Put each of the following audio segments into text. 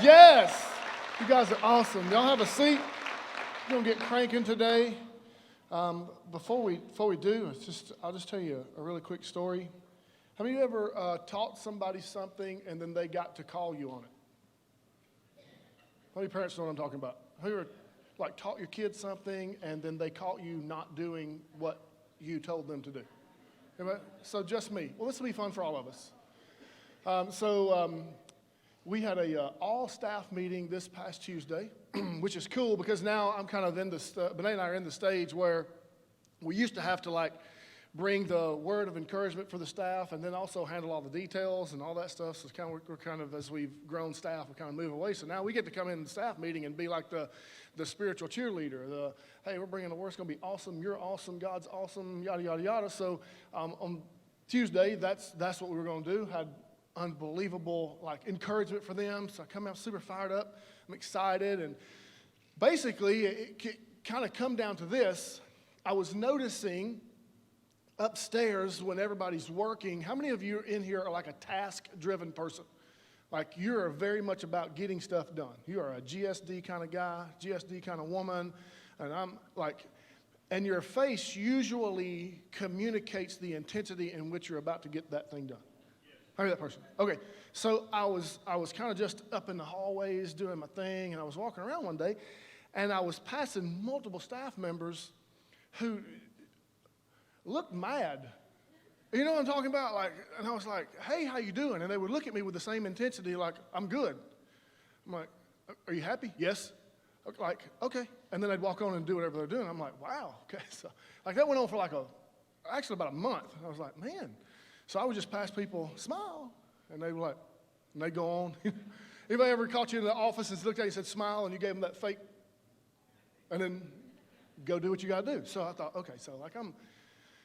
Yes, you guys are awesome. Y'all have a seat. We're gonna get cranking today. Before we do, I'll just tell you a really quick story. Have you ever taught somebody something and then they got to call you on it? How many parents know what I'm talking about? Have you ever taught your kids something and then they caught you not doing what you told them to do? Anybody? So just me. Well, this will be fun for all of us. We had a all-staff meeting this past Tuesday, which is cool because now I'm kind of in this, Benet and I are in the stage where we used to have to bring the word of encouragement for the staff and then also handle all the details and all that stuff. So it's we're kind of, as we've grown staff, we kind of move away. So now we get to come in the staff meeting and be like the spiritual cheerleader. Hey, we're bringing the word, it's going to be awesome, you're awesome, God's awesome, yada, yada, yada. So on Tuesday, that's what we were going to do. Had unbelievable encouragement for them. So I come out super fired up. I'm excited. And basically, it kind of come down to this. I was noticing upstairs when everybody's working, how many of you in here are a task-driven person? You're very much about getting stuff done. You are a GSD kind of guy, GSD kind of woman. And I'm and your face usually communicates the intensity in which you're about to get that thing done. How are you that person? Okay, so I was kind of just up in the hallways doing my thing, and I was walking around one day, and I was passing multiple staff members who looked mad. You know what I'm talking about? And I was like, hey, how you doing? And they would look at me with the same intensity, I'm good. I'm like, are you happy? Yes. Okay. And then they'd walk on and do whatever they're doing. I'm like, wow, okay. So that went on for actually about a month. I was like, man. So I would just pass people, smile, and they were and they go on. Anybody ever caught you in the office and looked at you and said, smile, and you gave them that fake, and then go do what you got to do. So I thought, okay, so I'm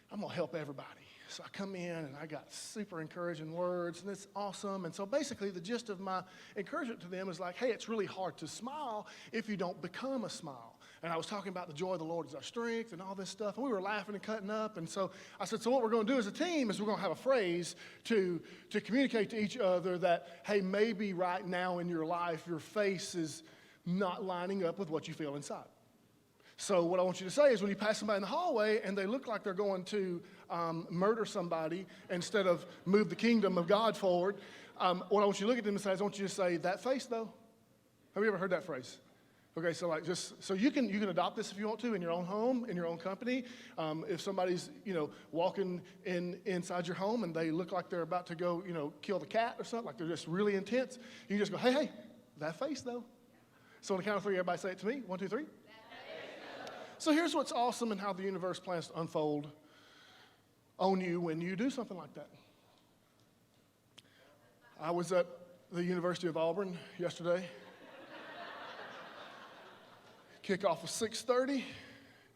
going to help everybody. So I come in, and I got super encouraging words, and it's awesome. And so basically the gist of my encouragement to them is hey, it's really hard to smile if you don't become a smile. And I was talking about the joy of the Lord is our strength and all this stuff. And we were laughing and cutting up. And so I said, so what we're going to do as a team is we're going to have a phrase to communicate to each other that, hey, maybe right now in your life, your face is not lining up with what you feel inside. So what I want you to say is when you pass somebody in the hallway and they look like they're going to murder somebody instead of move the kingdom of God forward, what I want you to look at them and say is I want you to say, that face though. Have you ever heard that phrase? Okay, so so you can adopt this if you want to in your own home, in your own company. If somebody's walking inside your home and they look like they're about to go kill the cat or something, they're just really intense, you can just go, hey, that face though. So on the count of three, everybody say it to me. 1, 2, 3. So here's what's awesome and how the universe plans to unfold on you when you do something like that. I was at the University of Auburn yesterday. Kickoff was 6:30.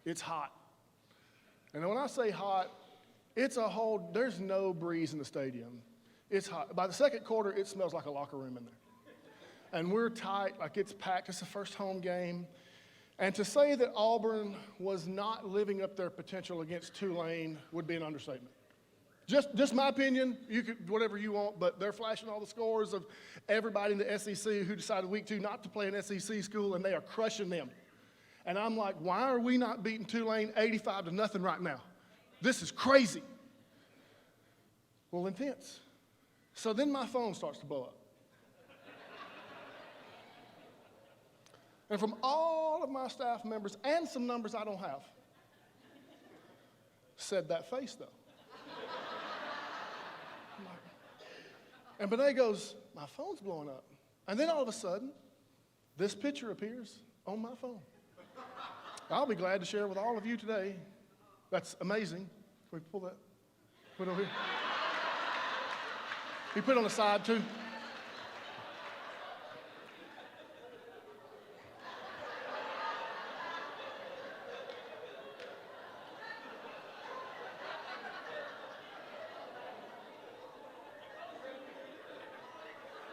It's hot. And when I say hot, there's no breeze in the stadium. It's hot. By the second quarter, it smells like a locker room in there. And we're tight, it's packed. It's the first home game. And to say that Auburn was not living up their potential against Tulane would be an understatement. Just my opinion, you could whatever you want, but they're flashing all the scores of everybody in the SEC who decided week 2 not to play an SEC school, and they are crushing them. And I'm like, why are we not beating Tulane 85-0 right now? This is crazy. Well, intense. So then my phone starts to blow up. And from all of my staff members, and some numbers I don't have, said that face though. And Benet goes, my phone's blowing up. And then all of a sudden, this picture appears on my phone. I'll be glad to share with all of you today. That's amazing. Can we pull that? Put it over here. You put it on the side too.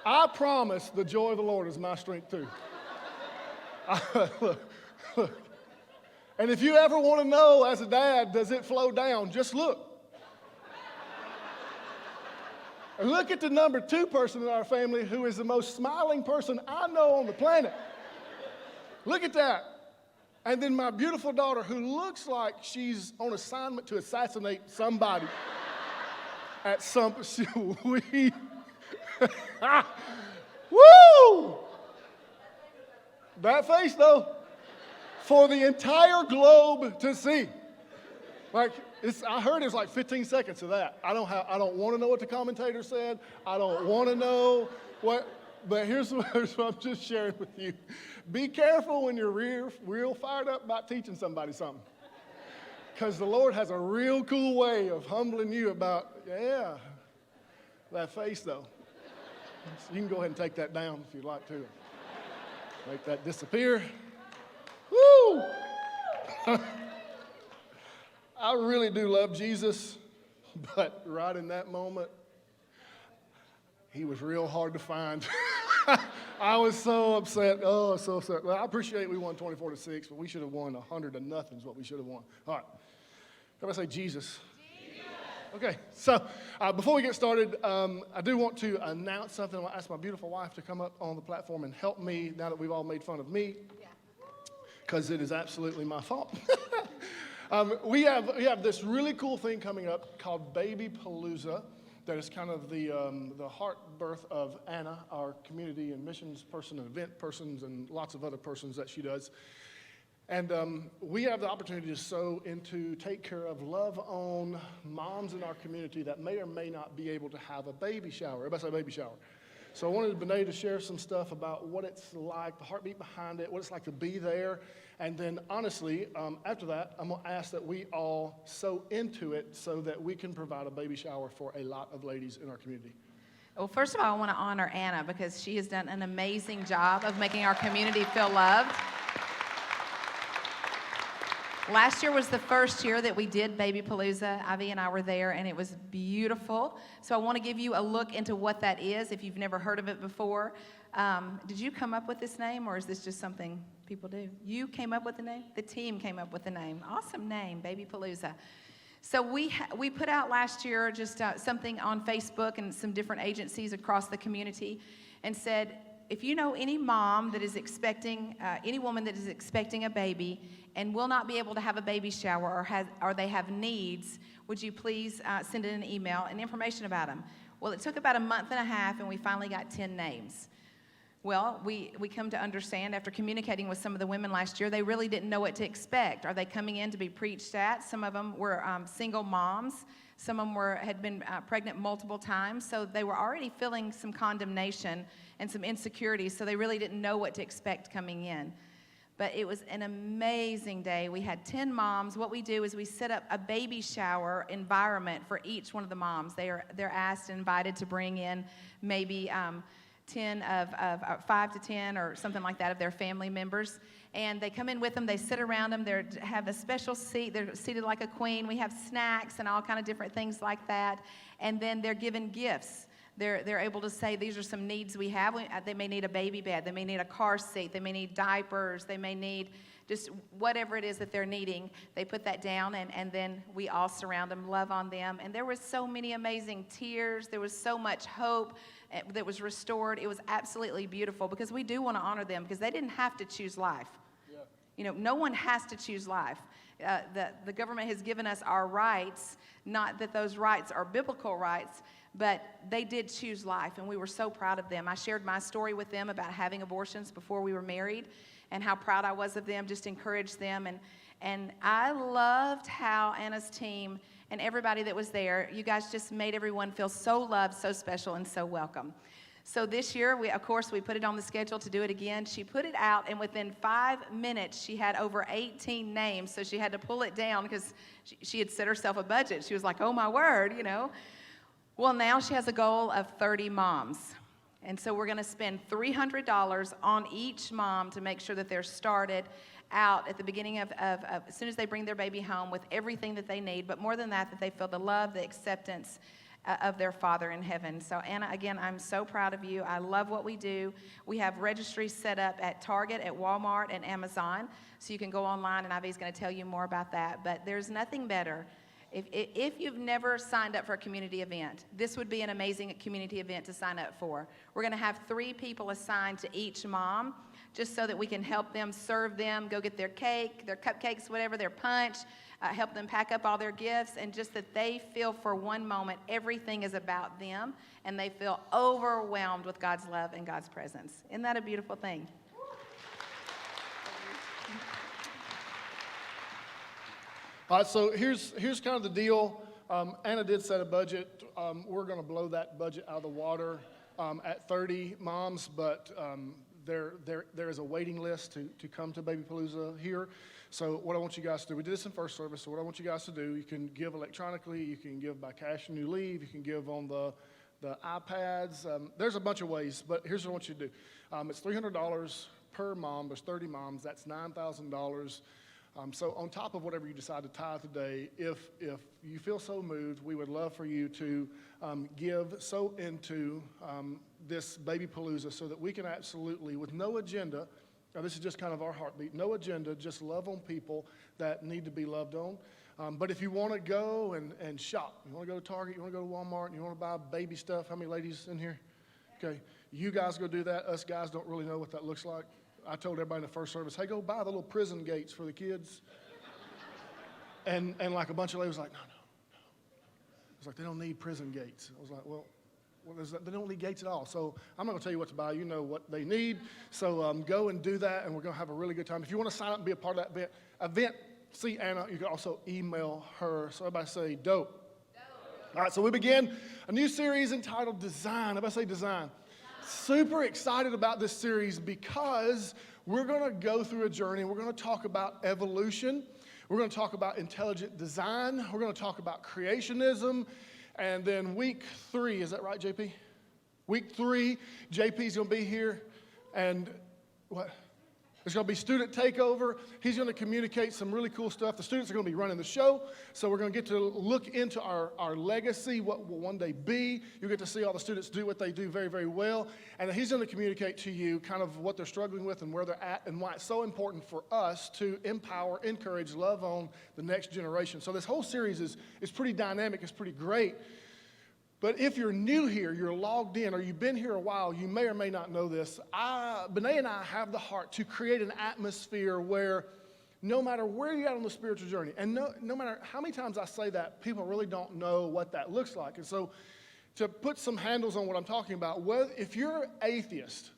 I promise the joy of the Lord is my strength too. Look. And if you ever want to know as a dad, does it flow down, just look. And look at the number 2 person in our family who is the most smiling person I know on the planet. Look at that. And then my beautiful daughter who looks like she's on assignment to assassinate somebody at some, we, woo! That face though, for the entire globe to see. Like, I heard it's like 15 seconds of that. I don't want to know what the commentator said. I don't want to know what, but here's what I'm just sharing with you. Be careful when you're real fired up about teaching somebody something. Because the Lord has a real cool way of humbling you about, yeah, that face though. So you can go ahead and take that down if you'd like to. Make that disappear. Woo! I really do love Jesus, but right in that moment, he was real hard to find. I was so upset. Oh, so upset. Well, I appreciate we won 24-6, but we should have won 100-0 is what we should have won. All right. Everybody say Jesus. Okay, so before we get started, I do want to announce something. I want to ask my beautiful wife to come up on the platform and help me now that we've all made fun of me, because it is absolutely my fault. We have this really cool thing coming up called Baby Palooza that is kind of the heart birth of Anna, our community and missions person and event persons and lots of other persons that she does. And we have the opportunity to sow into, take care of, love on moms in our community that may or may not be able to have a baby shower. Everybody say baby shower. So I wanted Benet to share some stuff about what it's like, the heartbeat behind it, what it's like to be there. And then honestly, after that, I'm going to ask that we all sow into it so that we can provide a baby shower for a lot of ladies in our community. Well, first of all, I want to honor Anna because she has done an amazing job of making our community feel loved. Last year was the first year that we did Baby Palooza. Ivy and I were there, and it was beautiful. So I want to give you a look into what that is if you've never heard of it before. Did you come up with this name, or is this just something people do? You came up with the name? The team came up with the name. Awesome name, Baby Palooza. So we put out last year just something on Facebook and some different agencies across the community and said, if you know any mom that is expecting, any woman that is expecting a baby and will not be able to have a baby shower or they have needs, would you please send in an email and information about them? Well, it took about a month and a half, and we finally got 10 names. Well, we come to understand after communicating with some of the women last year, they really didn't know what to expect. Are they coming in to be preached at? Some of them were single moms. Some of them had been pregnant multiple times, so they were already feeling some condemnation and some insecurity, so they really didn't know what to expect coming in. But it was an amazing day. We had 10 moms. What we do is we set up a baby shower environment for each one of the moms. They're asked and invited to bring in maybe 5 to 10 or something like that of their family members. And they come in with them, they sit around them, they have a special seat, they're seated like a queen. We have snacks and all kind of different things like that. And then they're given gifts. They're able to say, these are some needs we have. They may need a baby bed, they may need a car seat, they may need diapers, they may need just whatever it is that they're needing. They put that down, and then we all surround them, love on them. And there was so many amazing tears. There was so much hope that was restored. It was absolutely beautiful because we do want to honor them because they didn't have to choose life. Yeah. You know, no one has to choose life. The government has given us our rights, not that those rights are biblical rights, but they did choose life, and we were so proud of them. I shared my story with them about having abortions before we were married and how proud I was of them, just encouraged them. And I loved how Anna's team and everybody that was there, you guys just made everyone feel so loved, so special, and so welcome. So this year, we put it on the schedule to do it again. She put it out, and within 5 minutes, she had over 18 names, so she had to pull it down because she had set herself a budget. She was like, oh, my word, you know. Well, now she has a goal of 30 moms. And so we're going to spend $300 on each mom to make sure that they're started out at the beginning of as soon as they bring their baby home with everything that they need. But more than that, that they feel the love, the acceptance of their Father in heaven. So Anna, again, I'm so proud of you. I love what we do. We have registries set up at Target, at Walmart, and Amazon. So you can go online, and Ivy's going to tell you more about that. But there's nothing better. If you've never signed up for a community event, this would be an amazing community event to sign up for. We're going to have 3 people assigned to each mom, just so that we can help them, serve them, go get their cake, their cupcakes, whatever, their punch, help them pack up all their gifts, and just that they feel for one moment everything is about them, and they feel overwhelmed with God's love and God's presence. Isn't that a beautiful thing? All right, so here's kind of the deal. Anna did set a budget. We're going to blow that budget out of the water at 30 moms, but there is a waiting list to come to Baby Palooza here. So what I want you guys to do, we did this in first service, so what I want you guys to do, you can give electronically, you can give by cash and you leave, you can give on the iPads. There's a bunch of ways, but here's what I want you to do. It's $300 per mom. There's 30 moms. That's $9,000. So on top of whatever you decide to tithe today, if you feel so moved, we would love for you to give so into this Baby Palooza so that we can absolutely, with no agenda, now this is just kind of our heartbeat, no agenda, just love on people that need to be loved on. But if you want to go and shop, you want to go to Target, you want to go to Walmart, and you want to buy baby stuff, how many ladies in here? Okay, you guys go do that. Us guys don't really know what that looks like. I told everybody in the first service, hey, go buy the little prison gates for the kids. and like a bunch of ladies was like, no. I was like, they don't need prison gates. I was like, well, they don't need gates at all. So I'm not going to tell you what to buy. You know what they need. So go and do that, and we're going to have a really good time. If you want to sign up and be a part of that event, see Anna. You can also email her. So everybody say, dope. All right, so we begin a new series entitled Design. Everybody say Design. Super excited about this series because we're going to go through a journey. We're going to talk about evolution. We're going to talk about intelligent design. We're going to talk about creationism. And then week 3, is that right, JP? Week 3, JP's going to be here. And what? There's going to be student takeover. He's going to communicate some really cool stuff. The students are going to be running the show. So we're going to get to look into our legacy, what will one day be. You'll get to see all the students do what they do very, very well. And he's going to communicate to you kind of what they're struggling with and where they're at and why it's so important for us to empower, encourage, love on the next generation. So this whole series is pretty dynamic. It's pretty great. But if you're new here, you're logged in, or you've been here a while, you may or may not know this. Benet and I have the heart to create an atmosphere where no matter where you're at on the spiritual journey, and no matter how many times I say that, people really don't know what that looks like. And so to put some handles on what I'm talking about, if you're atheist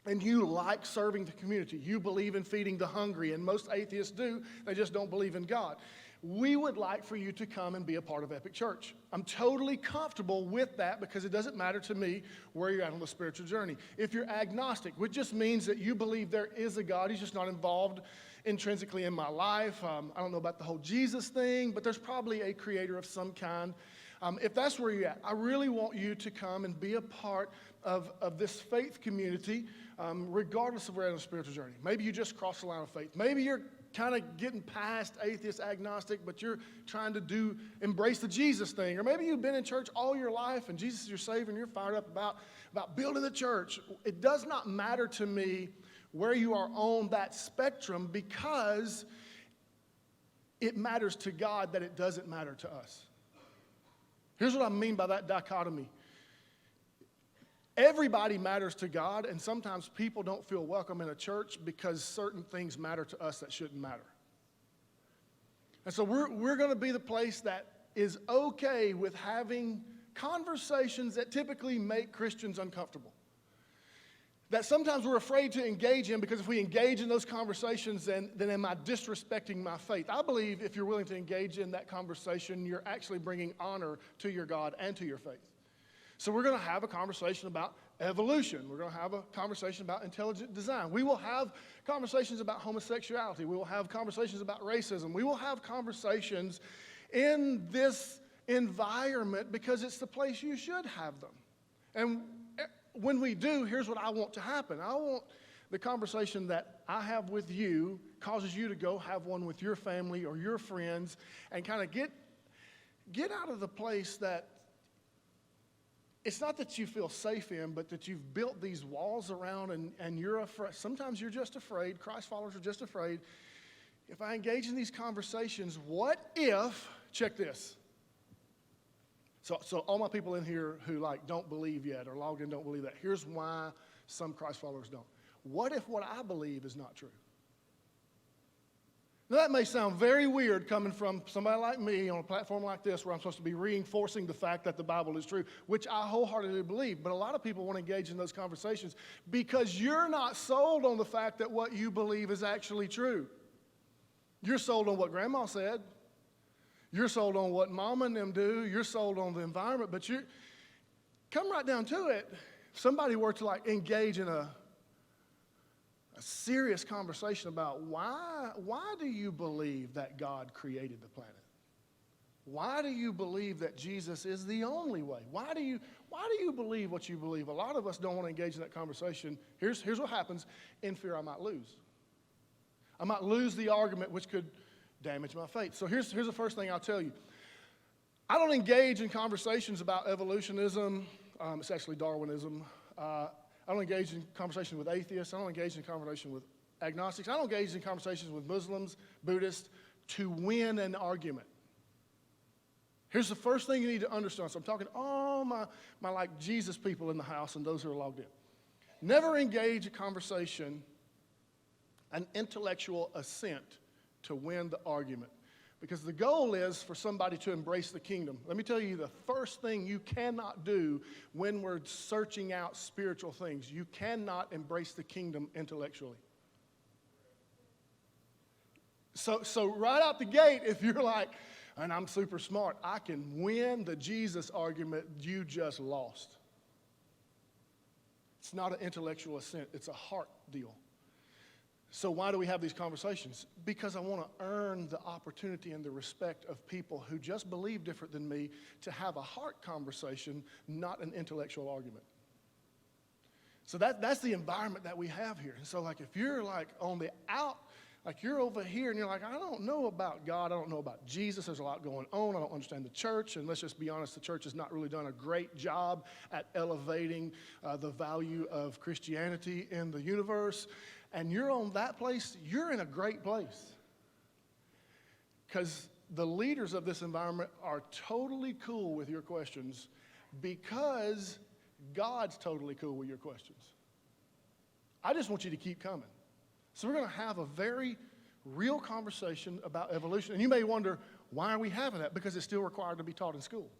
and you like serving the community, you believe in feeding the hungry, and most atheists do, they just don't believe in God. We would like for you to come and be a part of Epic Church. I'm totally comfortable with that because it doesn't matter to me where you're at on the spiritual journey. If you're agnostic, which just means that you believe there is a God, he's just not involved intrinsically in my life. I don't know about the whole Jesus thing, but there's probably a creator of some kind. If that's where you're at, I really want you to come and be a part of this faith community, regardless of where you're on the spiritual journey. Maybe you just crossed the line of faith. Maybe you're kind of getting past atheist, agnostic, but you're trying to embrace the Jesus thing. Or maybe you've been in church all your life and Jesus is your Savior and you're fired up about building the church. It does not matter to me where you are on that spectrum because it matters to God that it doesn't matter to us. Here's what I mean by that dichotomy. Everybody matters to God, and sometimes people don't feel welcome in a church because certain things matter to us that shouldn't matter. And so we're going to be the place that is okay with having conversations that typically make Christians uncomfortable. That sometimes we're afraid to engage in because if we engage in those conversations, then am I disrespecting my faith? I believe if you're willing to engage in that conversation, you're actually bringing honor to your God and to your faith. So we're going to have a conversation about evolution. We're going to have a conversation about intelligent design. We will have conversations about homosexuality. We will have conversations about racism. We will have conversations in this environment because it's the place you should have them. And when we do, here's what I want to happen. I want the conversation that I have with you causes you to go have one with your family or your friends and kind of get out of the place that it's not that you feel safe in, but that you've built these walls around and you're afraid. Sometimes you're just afraid. Christ followers are just afraid. If I engage in these conversations, what if check this. So all my people in here who like don't believe yet or logged in don't believe that, here's why some Christ followers don't. What if what I believe is not true? Now that may sound very weird coming from somebody like me on a platform like this where I'm supposed to be reinforcing the fact that the Bible is true, which I wholeheartedly believe. But a lot of people want to engage in those conversations because you're not sold on the fact that what you believe is actually true. You're sold on what grandma said. You're sold on what mama and them do. You're sold on the environment. But you come right down to it. If somebody were to like engage in a serious conversation about why do you believe that God created the planet? Why do you believe that Jesus is the only way? Why do you believe what you believe? A lot of us don't want to engage in that conversation. Here's what happens. In fear, I might lose. I might lose the argument, which could damage my faith. So here's the first thing I'll tell you. I don't engage in conversations about evolutionism. It's actually Darwinism. I don't engage in conversation with atheists. I don't engage in conversation with agnostics. I don't engage in conversations with Muslims, Buddhists, to win an argument. Here's the first thing you need to understand. So I'm talking to all my like Jesus people in the house and those who are logged in. Never engage a conversation, an intellectual assent to win the argument. Because the goal is for somebody to embrace the kingdom. Let me tell you the first thing you cannot do when we're searching out spiritual things. You cannot embrace the kingdom intellectually. So right out the gate, if you're like, and I'm super smart, I can win the Jesus argument, you just lost. It's not an intellectual assent, it's a heart deal. So why do we have these conversations? Because I want to earn the opportunity and the respect of people who just believe different than me to have a heart conversation, not an intellectual argument. So that's the environment that we have here. And so like if you're like on the out, like you're over here and you're like, I don't know about God, I don't know about Jesus, there's a lot going on, I don't understand the church, and let's just be honest, the church has not really done a great job at elevating the value of Christianity in the universe. And you're on that place, you're in a great place. Because the leaders of this environment are totally cool with your questions because God's totally cool with your questions. I just want you to keep coming. So we're going to have a very real conversation about evolution. And you may wonder, why are we having that? Because it's still required to be taught in school.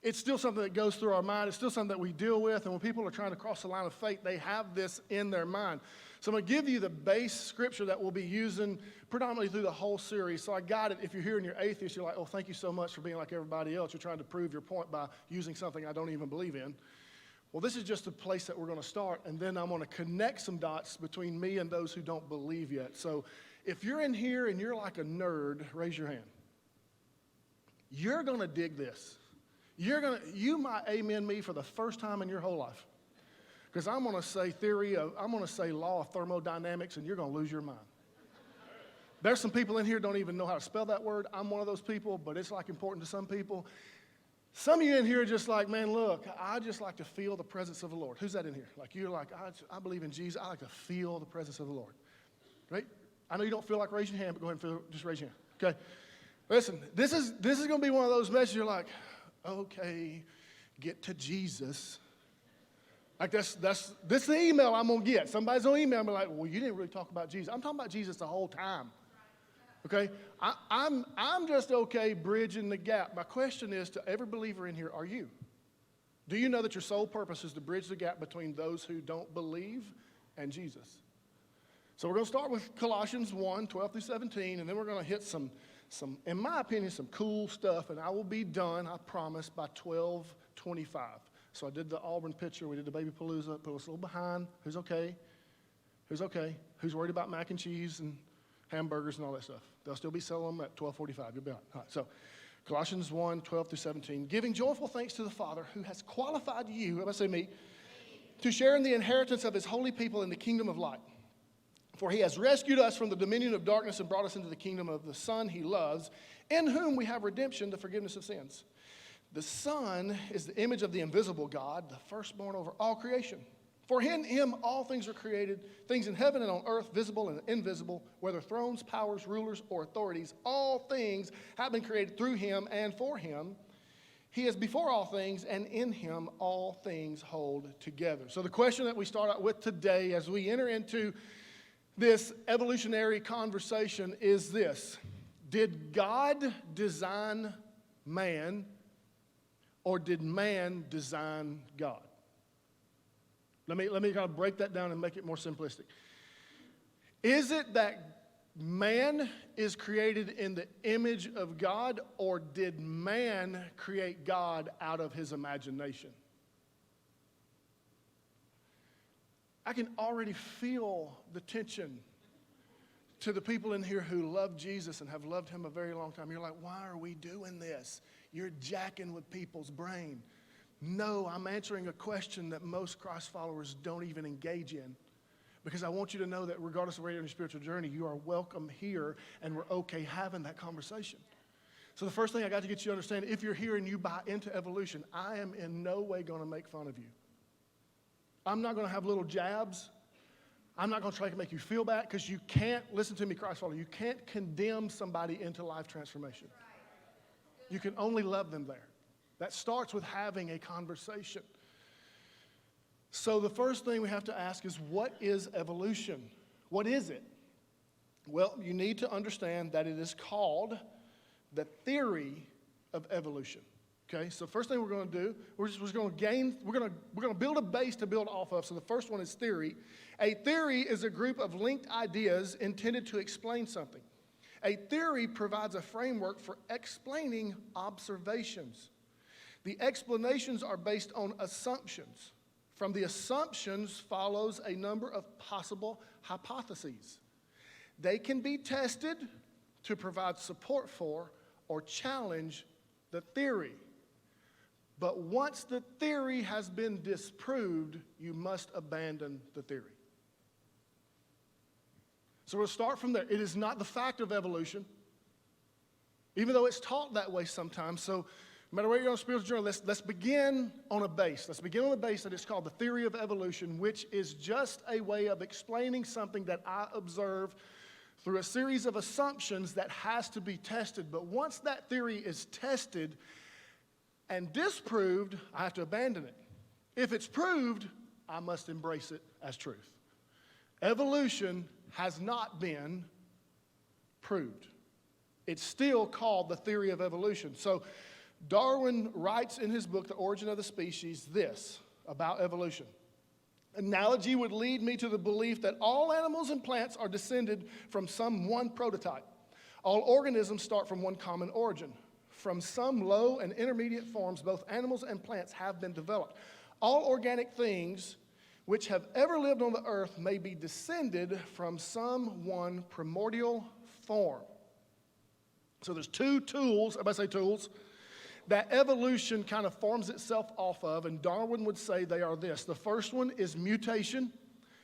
It's still something that goes through our mind. It's still something that we deal with. And when people are trying to cross the line of faith, they have this in their mind. So I'm going to give you the base scripture that we'll be using predominantly through the whole series. So I got it. If you're here and you're atheist, you're like, oh, thank you so much for being like everybody else. You're trying to prove your point by using something I don't even believe in. Well, this is just a place that we're going to start. And then I'm going to connect some dots between me and those who don't believe yet. So if you're in here and you're like a nerd, raise your hand. You're going to dig this. You might amen me for the first time in your whole life. Because I'm going to say I'm going to say law of thermodynamics, and you're going to lose your mind. There's some people in here don't even know how to spell that word. I'm one of those people, but it's like important to some people. Some of you in here are just like, man, look, I just like to feel the presence of the Lord. Who's that in here? Like you're like, I believe in Jesus. I like to feel the presence of the Lord. Right? I know you don't feel like raising your hand, but go ahead and just raise your hand. Okay? Listen, this is going to be one of those messages you're like, okay, get to Jesus. Like this is the email I'm going to get. Somebody's going to email me like, well, you didn't really talk about Jesus. I'm talking about Jesus the whole time. Okay? I'm just okay bridging the gap. My question is to every believer in here, are you? Do you know that your sole purpose is to bridge the gap between those who don't believe and Jesus? So we're going to start with Colossians 1, 12 through 17, and then we're going to hit some, in my opinion, some cool stuff, and I will be done, I promise, by 12:25. So I did the Auburn picture, we did the Baby Palooza, put us a little behind. Who's okay? Who's okay? Who's worried about mac and cheese and hamburgers and all that stuff? They'll still be selling them at 12:45. You'll be all right. All right. So Colossians 1, 12 through 17. Giving joyful thanks to the Father who has qualified you, everybody say me, to share in the inheritance of his holy people in the kingdom of light. For he has rescued us from the dominion of darkness and brought us into the kingdom of the Son he loves, in whom we have redemption, the forgiveness of sins. The Son is the image of the invisible God, the firstborn over all creation. For in him all things are created, things in heaven and on earth, visible and invisible, whether thrones, powers, rulers, or authorities. All things have been created through him and for him. He is before all things, and in him all things hold together. So the question that we start out with today as we enter into this evolutionary conversation is this: did God design man, or did man design God? Let me kind of break that down and make it more simplistic. Is it that man is created in the image of God, or did man create God out of his imagination? I can already feel the tension to the people in here who love Jesus and have loved him a very long time. You're like, why are we doing this? You're jacking with people's brain. No, I'm answering a question that most Christ followers don't even engage in. Because I want you to know that regardless of where you're in your spiritual journey, you are welcome here, and we're okay having that conversation. So the first thing I got to get you to understand, if you're here and you buy into evolution, I am in no way going to make fun of you. I'm not going to have little jabs. I'm not going to try to make you feel bad, because you can't, listen to me, Christ follower, you can't condemn somebody into life transformation. You can only love them there. That starts with having a conversation. So the first thing we have to ask is, what is evolution? What is it? Well, you need to understand that it is called the theory of evolution. Okay, so first thing we're going to do, we're going to build a base to build off of. So the first one is theory. A theory is a group of linked ideas intended to explain something. A theory provides a framework for explaining observations. The explanations are based on assumptions. From the assumptions follows a number of possible hypotheses. They can be tested to provide support for or challenge the theory. But once the theory has been disproved, you must abandon the theory. So we'll start from there. It is not the fact of evolution, even though it's taught that way sometimes. So no matter where you're on a spiritual journey, let's begin on a base. Let's begin on a base that is called the theory of evolution, which is just a way of explaining something that I observe through a series of assumptions that has to be tested. But once that theory is tested and disproved, I have to abandon it. If it's proved, I must embrace it as truth. Evolution has not been proved. It's still called the theory of evolution. So Darwin writes in his book, The Origin of the Species, this about evolution. Analogy would lead me to the belief that all animals and plants are descended from some one prototype. All organisms start from one common origin. From some low and intermediate forms, both animals and plants have been developed. All organic things which have ever lived on the earth may be descended from some one primordial form. So there's two tools, everybody say tools, that evolution kind of forms itself off of, and Darwin would say they are this. The first one is mutation.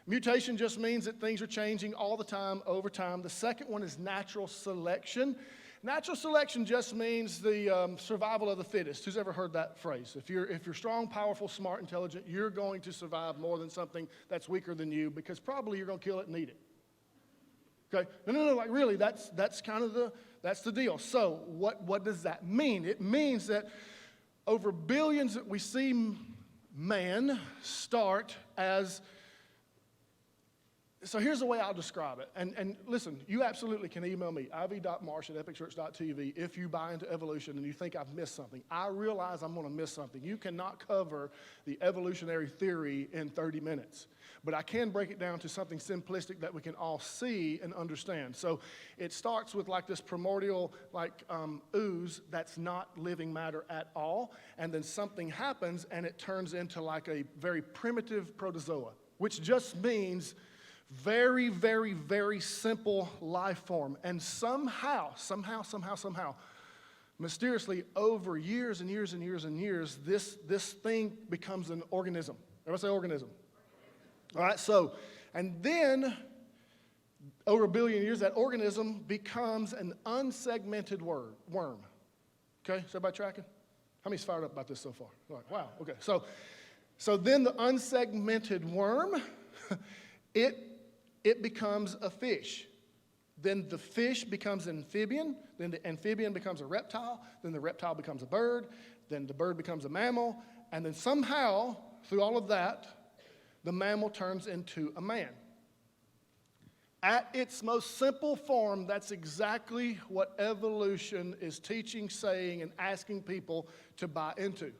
Mutation just means that things are changing all the time, over time. The second one is natural selection. Natural selection just means the survival of the fittest. Who's ever heard that phrase? If you're strong, powerful, smart, intelligent, you're going to survive more than something that's weaker than you, because probably you're going to kill it and eat it. Okay? No, like really, that's kind of that's the deal. So what does that mean? It means that over billions that we see man start as. So here's the way I'll describe it. And listen, you absolutely can email me, ivy.marsh@epicchurch.tv, if you buy into evolution and you think I've missed something. I realize I'm going to miss something. You cannot cover the evolutionary theory in 30 minutes. But I can break it down to something simplistic that we can all see and understand. So it starts with like this primordial ooze that's not living matter at all. And then something happens and it turns into like a very primitive protozoa, which just means very, very, very simple life form. And somehow, mysteriously, over years and years and years and years, this thing becomes an organism. Everybody say organism. All right, so, and then over 1 billion years, that organism becomes an unsegmented worm. Okay, is everybody tracking? How many's fired up about this so far? All right, wow, okay. So So then the unsegmented worm, it becomes a fish. Then the fish becomes an amphibian, then the amphibian becomes a reptile, then the reptile becomes a bird, then the bird becomes a mammal, and then somehow, through all of that, the mammal turns into a man. At its most simple form, that's exactly what evolution is teaching, saying, and asking people to buy into.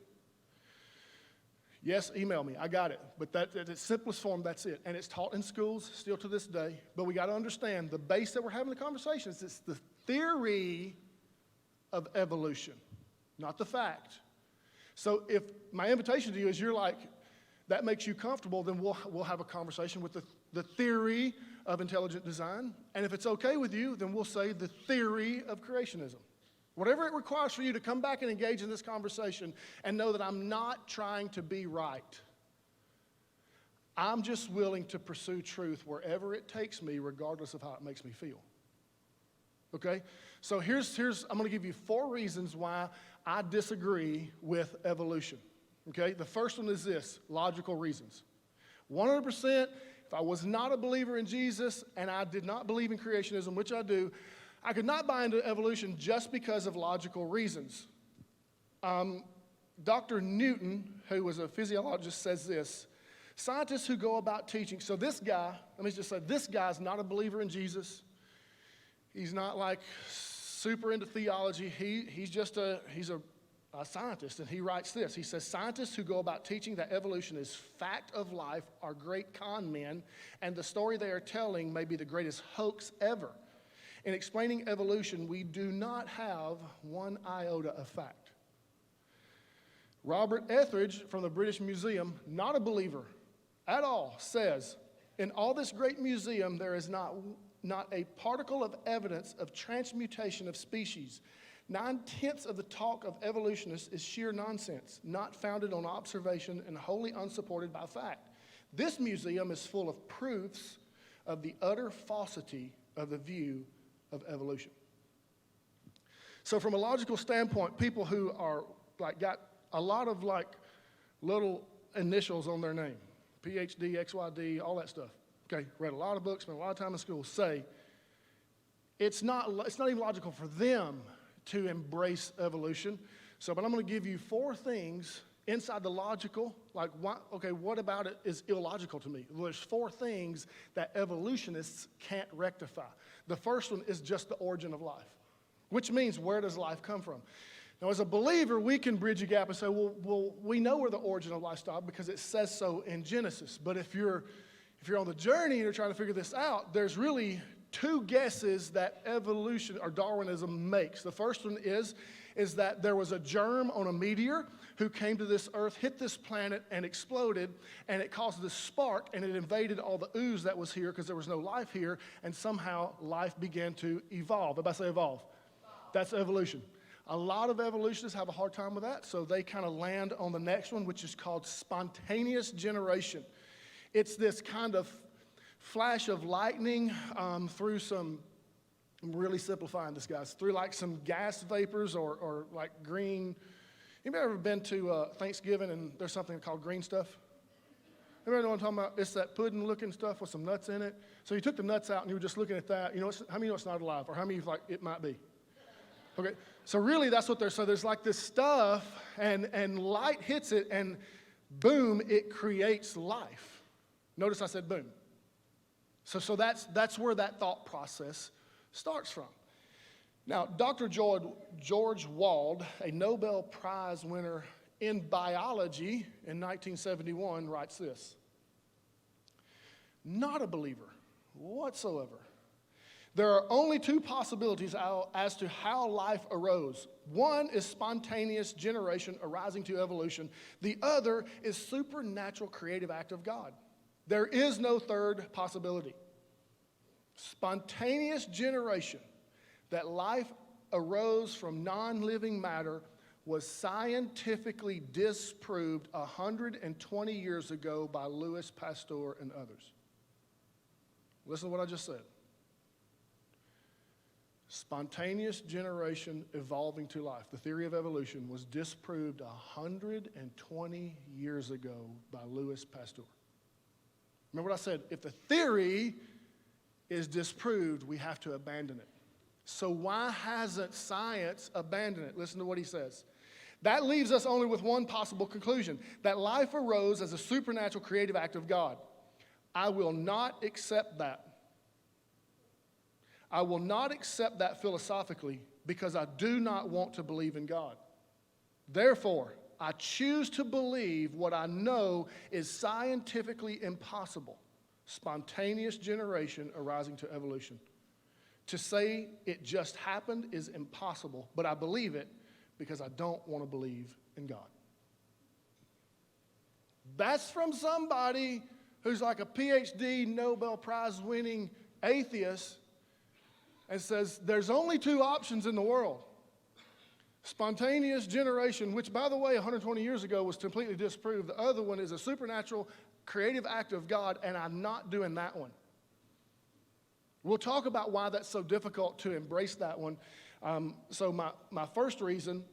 Yes, email me, I got it. But that, at its simplest form, that's it. And it's taught in schools still to this day. But we got to understand the base that we're having the conversation is it's the theory of evolution, not the fact. So if my invitation to you is you're like, that makes you comfortable, then we'll have a conversation with the theory of intelligent design. And if it's okay with you, then we'll say the theory of creationism. Whatever it requires for you to come back and engage in this conversation and know that I'm not trying to be right. I'm just willing to pursue truth wherever it takes me, regardless of how it makes me feel. Okay? So here's I'm going to give you 4 reasons why I disagree with evolution. Okay? The first one is this, logical reasons. 100%, if I was not a believer in Jesus and I did not believe in creationism, which I do, I could not buy into evolution just because of logical reasons. Dr. Newton, who was a physiologist, says this, scientists who go about teaching, so this guy, let me just say, this guy's not a believer in Jesus. He's not like super into theology. He's a scientist, and he writes this. He says, scientists who go about teaching that evolution is fact of life are great con men, and the story they are telling may be the greatest hoax ever. In explaining evolution, we do not have one iota of fact. Robert Etheridge from the British Museum, not a believer at all, says, in all this great museum, there is not a particle of evidence of transmutation of species. 9/10 of the talk of evolutionists is sheer nonsense, not founded on observation and wholly unsupported by fact. This museum is full of proofs of the utter falsity of the view of evolution. So from a logical standpoint, people who are like got a lot of like little initials on their name, PhD, XYD, all that stuff. Okay, read a lot of books, spent a lot of time in school, say it's not even logical for them to embrace evolution. So, but I'm going to give you 4 things inside the logical, like, what about it is illogical to me? Well, there's 4 things that evolutionists can't rectify. The first one is just the origin of life, which means where does life come from? Now, as a believer, we can bridge a gap and say, well, we know where the origin of life started because it says so in Genesis. But if you're on the journey and you're trying to figure this out, there's really 2 guesses that evolution or Darwinism makes. The first one is that there was a germ on a meteor who came to this earth, hit this planet, and exploded, and it caused this spark, and it invaded all the ooze that was here because there was no life here, and somehow life began to evolve. Everybody say evolve. That's evolution. A lot of evolutionists have a hard time with that, so they kind of land on the next one, which is called spontaneous generation. It's this kind of flash of lightning through some, I'm really simplifying this, guys, through like some gas vapors or like green. Anybody ever been to Thanksgiving and there's something called green stuff? Everybody know what I'm talking about? It's that pudding-looking stuff with some nuts in it. So you took the nuts out and you were just looking at that. You know, how many know it's not alive? Or how many like it might be? Okay, so really that's what there's like this stuff and light hits it and boom, it creates life. Notice I said boom. So that's where that thought process starts from. Now, Dr. George Wald, a Nobel Prize winner in biology in 1971, writes this. Not a believer whatsoever. There are only 2 possibilities as to how life arose. One is spontaneous generation arising to evolution. The other is supernatural creative act of God. There is no third possibility. Spontaneous generation, that life arose from non-living matter, was scientifically disproved 120 years ago by Louis Pasteur and others. Listen to what I just said. Spontaneous generation evolving to life, the theory of evolution, was disproved 120 years ago by Louis Pasteur. Remember what I said? If the theory is disproved, we have to abandon it. So why hasn't science abandoned it? Listen to what he says. That leaves us only with one possible conclusion, that life arose as a supernatural creative act of God. I will not accept that. I will not accept that philosophically because I do not want to believe in God. Therefore, I choose to believe what I know is scientifically impossible, spontaneous generation arising to evolution. To say it just happened is impossible, but I believe it because I don't want to believe in God. That's from somebody who's like a PhD, Nobel Prize winning atheist and says there's only two options in the world. Spontaneous generation, which by the way 120 years ago was completely disproved. The other one is a supernatural creative act of God, and I'm not doing that one. We'll talk about why that's so difficult to embrace that one. So my first reason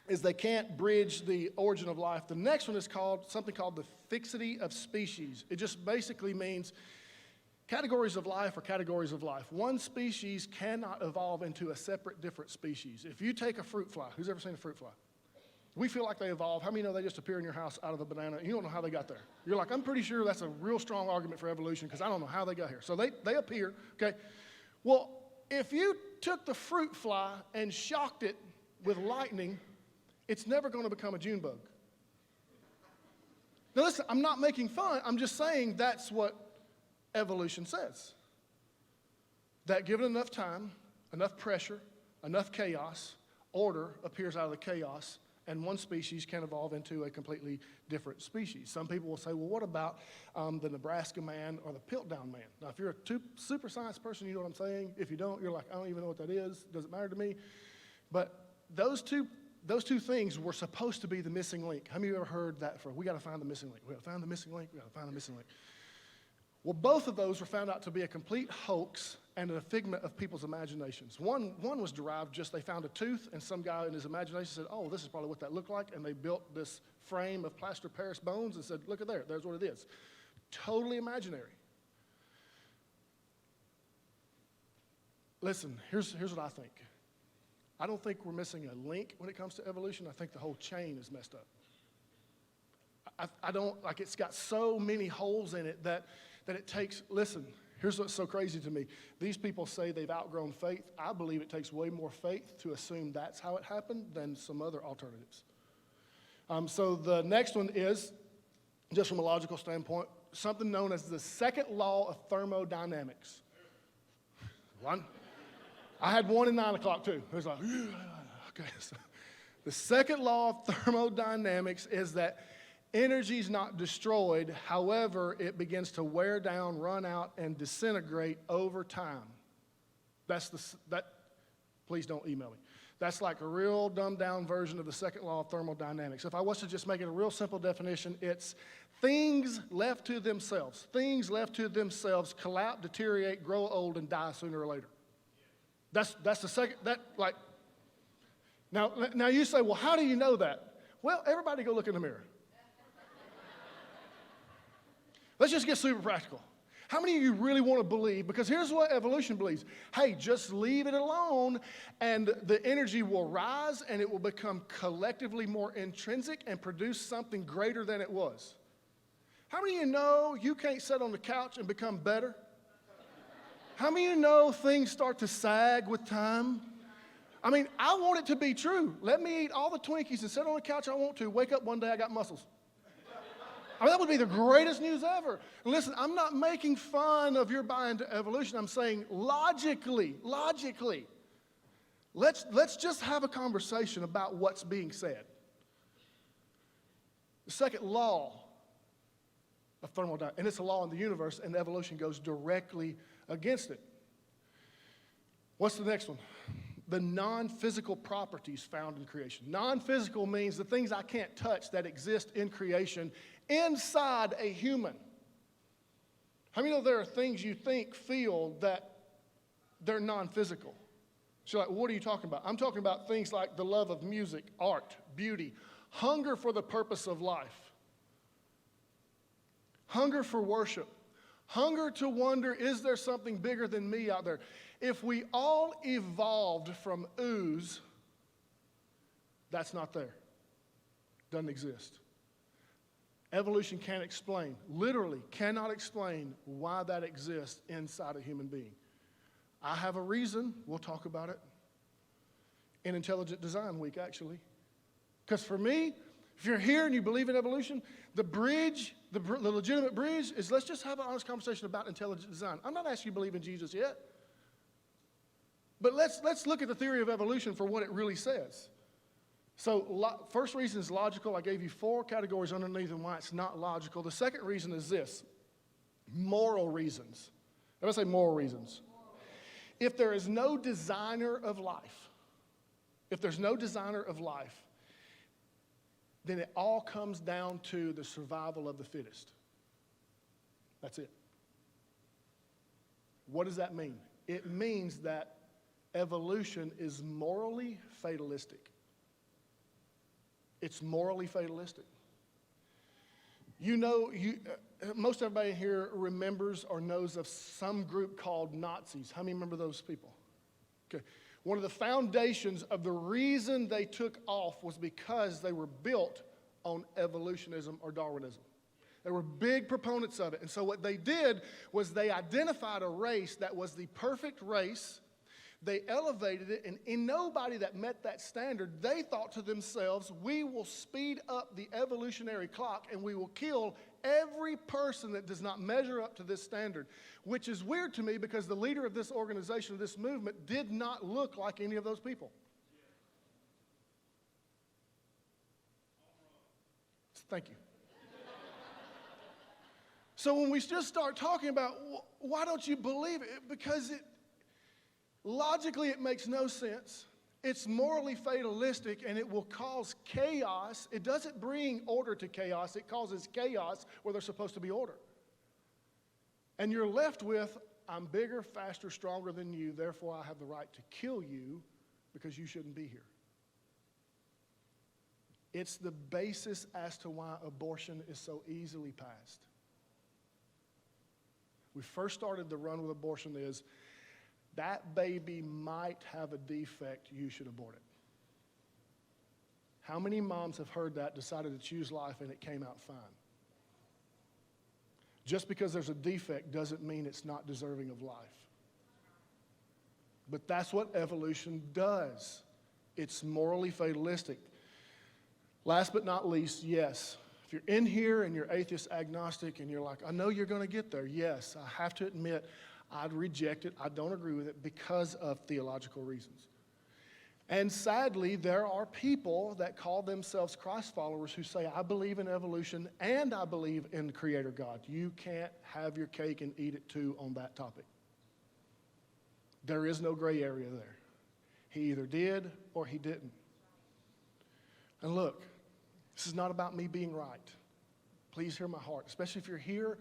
is they can't bridge the origin of life. The next one is something called the fixity of species. It just basically means categories of life are categories of life. One species cannot evolve into a separate, different species. If you take a fruit fly, who's ever seen a fruit fly? We feel like they evolve. How many know they just appear in your house out of the banana and you don't know how they got there? You're like, I'm pretty sure that's a real strong argument for evolution because I don't know how they got here. So they appear, okay? Well, if you took the fruit fly and shocked it with lightning, it's never going to become a June bug. Now listen, I'm not making fun. I'm just saying that's what evolution says. That given enough time, enough pressure, enough chaos, order appears out of the chaos, and one species can evolve into a completely different species. Some people will say, well, what about the Nebraska man or the Piltdown man? Now, if you're a super science person, you know what I'm saying. If you don't, you're like, I don't even know what that is. Doesn't matter to me. But those two things were supposed to be the missing link. How many of you ever heard that? We got to find the missing link. We got to find the missing link. We got to find the missing link. Well, both of those were found out to be a complete hoax and a figment of people's imaginations. One was derived they found a tooth, and some guy in his imagination said, oh, this is probably what that looked like, and they built this frame of plaster of Paris bones and said, look at there's what it is. Totally imaginary. Listen, here's what I think. I don't think we're missing a link when it comes to evolution. I think the whole chain is messed up. I don't, it's got so many holes in it that it takes, listen, here's what's so crazy to me. These people say they've outgrown faith. I believe it takes way more faith to assume that's how it happened than some other alternatives. So the next one is, just from a logical standpoint, something known as the second law of thermodynamics. One. I had one at 9 o'clock too. It was like, okay. So the second law of thermodynamics is that energy is not destroyed, however, it begins to wear down, run out, and disintegrate over time. Please don't email me. That's like a real dumbed down version of the second law of thermodynamics. If I was to just make it a real simple definition, it's things left to themselves. Things left to themselves collapse, deteriorate, grow old, and die sooner or later. That's the second, Now you say, well, how do you know that? Well, everybody go look in the mirror. Let's just get super practical. How many of you really want to believe? Because here's what evolution believes. Hey, just leave it alone, and the energy will rise, and it will become collectively more intrinsic and produce something greater than it was. How many of you know you can't sit on the couch and become better? How many of you know things start to sag with time? I mean, I want it to be true. Let me eat all the Twinkies and sit on the couch I want to. Wake up one day, I got muscles. I mean, that would be the greatest news ever. Listen, I'm not making fun of your buy into evolution. I'm saying logically, let's just have a conversation about what's being said. The second law of thermodynamics, and it's a law in the universe, and evolution goes directly against it. What's the next one? The non-physical properties found in creation. Non-physical means the things I can't touch that exist in creation inside a human. How many know there are things you think, feel that they're non-physical? So like, what are you talking about? I'm talking about things like the love of music, art, beauty, hunger for the purpose of life, hunger for worship, hunger to wonder, is there something bigger than me out there? If we all evolved from ooze, that's not there. Doesn't exist. Evolution can't explain, literally cannot explain why that exists inside a human being. I have a reason. We'll talk about it in Intelligent Design Week, actually. Because for me, if you're here and you believe in evolution, the bridge, the legitimate bridge is let's just have an honest conversation about intelligent design. I'm not asking you to believe in Jesus yet. But let's look at the theory of evolution for what it really says. So first reason is logical. I gave you 4 categories underneath and why it's not logical. The second reason is this, moral reasons. Everybody say moral reasons. If there is no designer of life, then it all comes down to the survival of the fittest. That's it. What does that mean? It means that evolution is morally fatalistic. It's morally fatalistic. You know, most everybody here remembers or knows of some group called Nazis. How many remember those people? Okay. One of the foundations of the reason they took off was because they were built on evolutionism or Darwinism. They were big proponents of it. And so what they did was they identified a race that was the perfect race. They elevated it, and in nobody that met that standard, they thought to themselves, we will speed up the evolutionary clock and we will kill every person that does not measure up to this standard, which is weird to me because the leader of this organization, of this movement, did not look like any of those people. Thank you. So when we just start talking about why don't you believe it? Because logically, it makes no sense. It's morally fatalistic, and it will cause chaos. It doesn't bring order to chaos. It causes chaos where there's supposed to be order. And you're left with, I'm bigger, faster, stronger than you, therefore I have the right to kill you because you shouldn't be here. It's the basis as to why abortion is so easily passed. We first started the run with abortion is, that baby might have a defect, you should abort it. How many moms have heard that, decided to choose life, and it came out fine? Just because there's a defect doesn't mean it's not deserving of life. But that's what evolution does. It's morally fatalistic. Last but not least, yes. If you're in here and you're atheist agnostic and you're like, I know you're going to get there. Yes, I have to admit, I'd reject it. I don't agree with it because of theological reasons. And sadly, there are people that call themselves Christ followers who say, I believe in evolution and I believe in the Creator God. You can't have your cake and eat it too on that topic. There is no gray area there. He either did or he didn't. And look, this is not about me being right. Please hear my heart, especially if you're here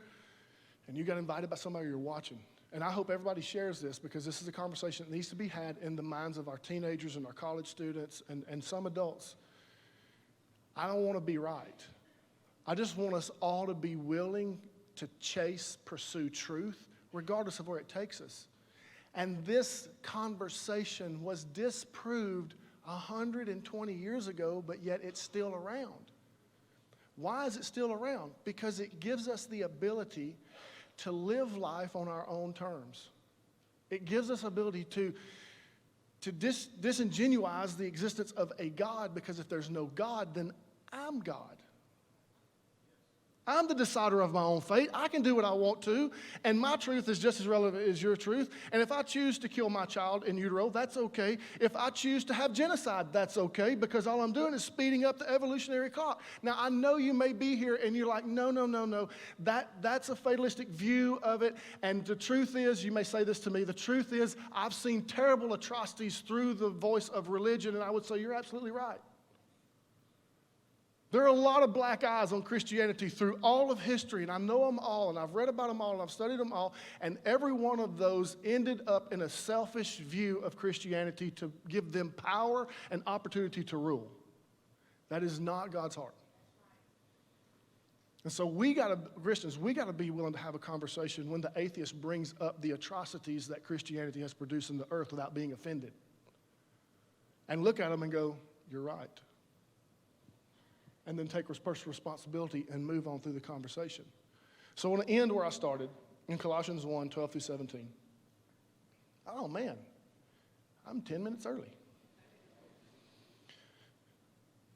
and you got invited by somebody you're watching. And I hope everybody shares this because this is a conversation that needs to be had in the minds of our teenagers and our college students and some adults. I don't want to be right. I just want us all to be willing to pursue truth, regardless of where it takes us. And this conversation was disproved 120 years ago, but yet it's still around. Why is it still around? Because it gives us the ability to live life on our own terms. It gives us ability to disingenuize the existence of a God, because if there's no God, then I'm God. I'm the decider of my own fate. I can do what I want to, and my truth is just as relevant as your truth. And if I choose to kill my child in utero, that's okay. If I choose to have genocide, that's okay, because all I'm doing is speeding up the evolutionary clock. Now, I know you may be here and you're like, no. That's a fatalistic view of it. And the truth is, you may say this to me, the truth is, I've seen terrible atrocities through the voice of religion, and I would say, you're absolutely right. There are a lot of black eyes on Christianity through all of history, and I know them all, and I've read about them all, and I've studied them all, and every one of those ended up in a selfish view of Christianity to give them power and opportunity to rule. That is not God's heart. And so Christians, we got to be willing to have a conversation when the atheist brings up the atrocities that Christianity has produced in the earth without being offended. And look at them and go, you're right. And then take personal responsibility and move on through the conversation. So I want to end where I started, in Colossians 1, 12 through 17. Oh, man, I'm 10 minutes early.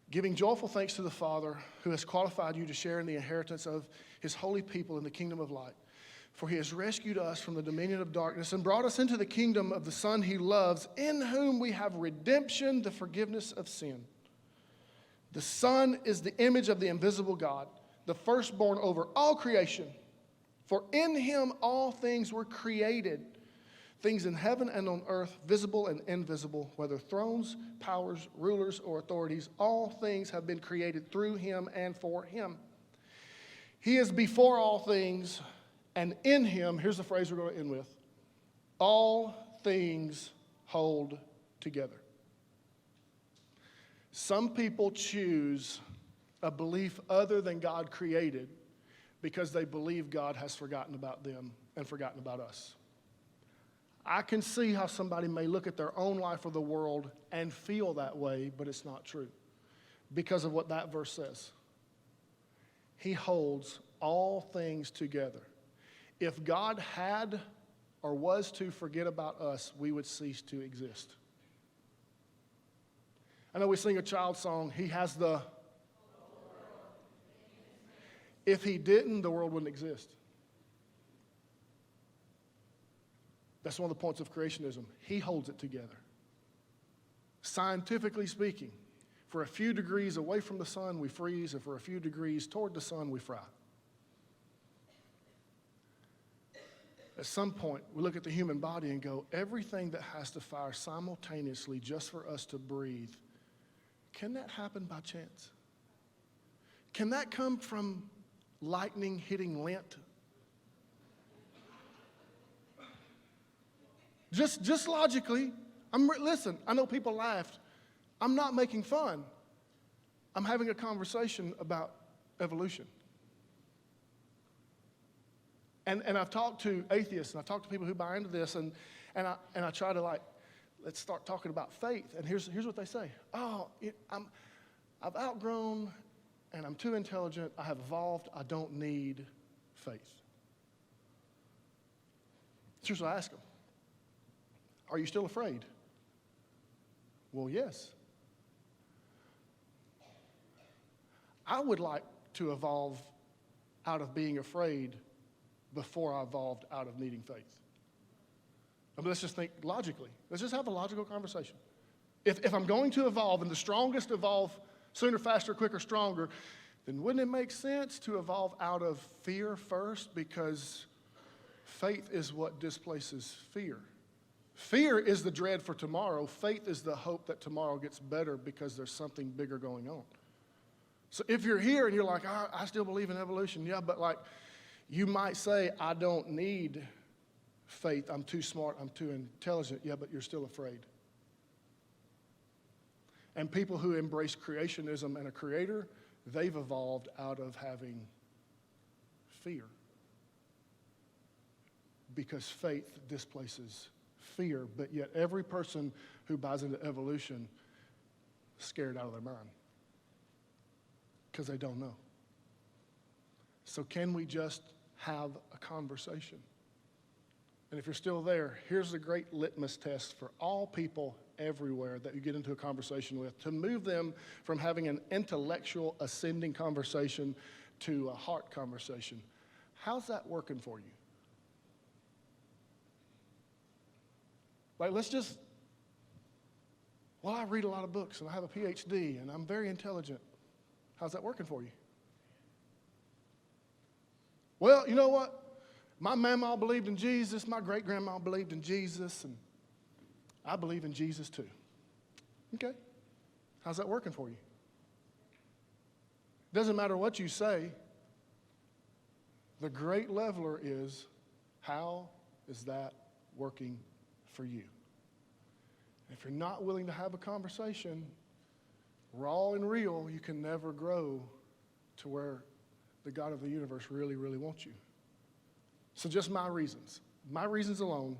Giving joyful thanks to the Father who has qualified you to share in the inheritance of his holy people in the kingdom of light. For he has rescued us from the dominion of darkness and brought us into the kingdom of the Son he loves, in whom we have redemption, the forgiveness of sin. The Son is the image of the invisible God, the firstborn over all creation. For in him all things were created, things in heaven and on earth, visible and invisible, whether thrones, powers, rulers, or authorities, all things have been created through him and for him. He is before all things, and in him, here's the phrase we're going to end with, all things hold together. Some people choose a belief other than God created because they believe God has forgotten about them and forgotten about us. I can see how somebody may look at their own life or the world and feel that way, but it's not true because of what that verse says. He holds all things together. If God had or was to forget about us, we would cease to exist. I know we sing a child song, he has the... If he didn't, the world wouldn't exist. That's one of the points of creationism. He holds it together. Scientifically speaking, for a few degrees away from the sun, we freeze, and for a few degrees toward the sun, we fry. At some point, we look at the human body and go, everything that has to fire simultaneously just for us to breathe, can that happen by chance? Can that come from lightning hitting lint? Just logically, listen, I know people laughed. I'm not making fun. I'm having a conversation about evolution. And I've talked to atheists, and I've talked to people who buy into this, and I try to let's start talking about faith. And here's what they say. I've outgrown, and I'm too intelligent. I have evolved. I don't need faith. Here's what I ask them. Are you still afraid? Well, yes. I would like to evolve out of being afraid before I evolved out of needing faith. I mean, let's just think logically. Let's just have a logical conversation. If I'm going to evolve, and the strongest evolve sooner, faster, quicker, stronger, then wouldn't it make sense to evolve out of fear first? Because faith is what displaces fear. Fear is the dread for tomorrow. Faith is the hope that tomorrow gets better because there's something bigger going on. So if you're here and you're like, I still believe in evolution, yeah, but you might say, I don't need faith. I'm too smart. I'm too intelligent. Yeah, but you're still afraid. And people who embrace creationism and a creator, they've evolved out of having fear. Because faith displaces fear, but yet every person who buys into evolution is scared out of their mind because they don't know. So can we just have a conversation? And if you're still there, here's the great litmus test for all people everywhere that you get into a conversation with, to move them from having an intellectual ascending conversation to a heart conversation. How's that working for you? I read a lot of books and I have a PhD and I'm very intelligent. How's that working for you? Well, you know what? My mama believed in Jesus, my great-grandma believed in Jesus, and I believe in Jesus too. Okay. How's that working for you? Doesn't matter what you say. The great leveler is, how is that working for you? If you're not willing to have a conversation, raw and real, you can never grow to where the God of the universe really, really wants you. So just my reasons alone,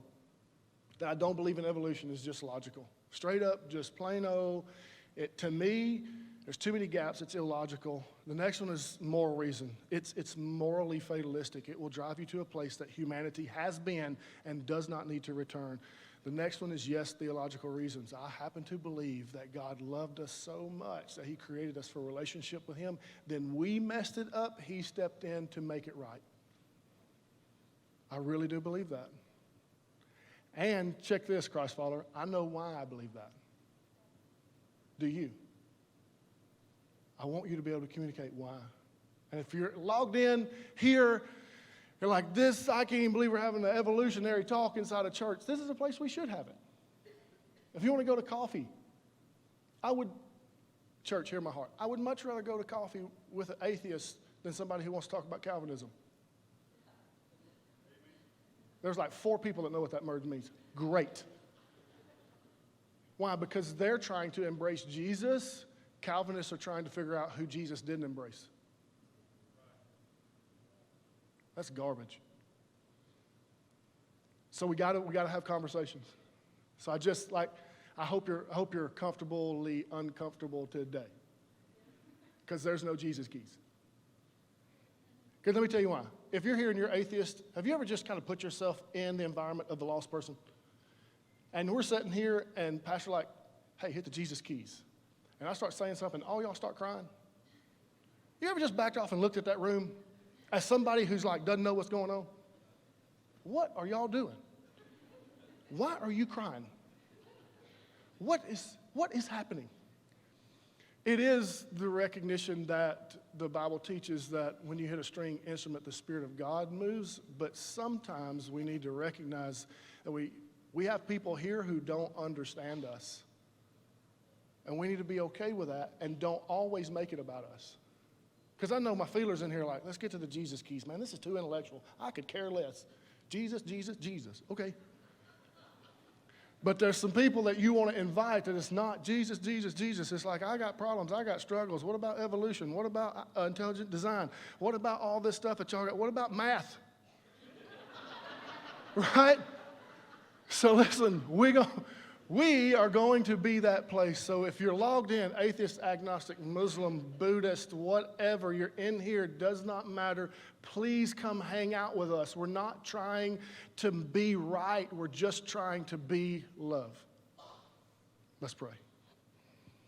that I don't believe in evolution is just logical. Straight up, just plain old. To me, there's too many gaps. It's illogical. The next one is moral reason. It's morally fatalistic. It will drive you to a place that humanity has been and does not need to return. The next one is, yes, theological reasons. I happen to believe that God loved us so much that he created us for a relationship with him. Then we messed it up. He stepped in to make it right. I really do believe that. And check this, Christ follower. I know why I believe that. Do you? I want you to be able to communicate why. And if you're logged in here, you're like, this, I can't even believe we're having an evolutionary talk inside a church. This is a place we should have it. If you want to go to coffee, church, hear my heart. I would much rather go to coffee with an atheist than somebody who wants to talk about Calvinism. There's like 4 people that know what that word means. Great. Why? Because they're trying to embrace Jesus. Calvinists are trying to figure out who Jesus didn't embrace. That's garbage. So we got to have conversations. So I hope you're comfortably uncomfortable today, because there's no Jesus keys. Because let me tell you why. If you're here and you're atheist, have you ever just kind of put yourself in the environment of the lost person? And we're sitting here and pastor like, hey, hit the Jesus keys. And I start saying something, all y'all start crying. You ever just backed off and looked at that room as somebody who's like doesn't know what's going on? What are y'all doing? Why are you crying? What is happening? It is the recognition that the Bible teaches that when you hit a string instrument, the Spirit of God moves, but sometimes we need to recognize that we have people here who don't understand us. And we need to be okay with that and don't always make it about us. Because I know my feelers in here like, let's get to the Jesus keys. Man, this is too intellectual. I could care less. Jesus, Jesus, Jesus. Okay. But there's some people that you want to invite that it's not Jesus, Jesus, Jesus. It's like, I got problems. I got struggles. What about evolution? What about intelligent design? What about all this stuff that y'all got? What about math? Right? So listen, we are going to be that place. So if you're logged in, atheist, agnostic, Muslim, Buddhist, whatever, you're in here, does not matter. Please come hang out with us. We're not trying to be right. We're just trying to be love. Let's pray.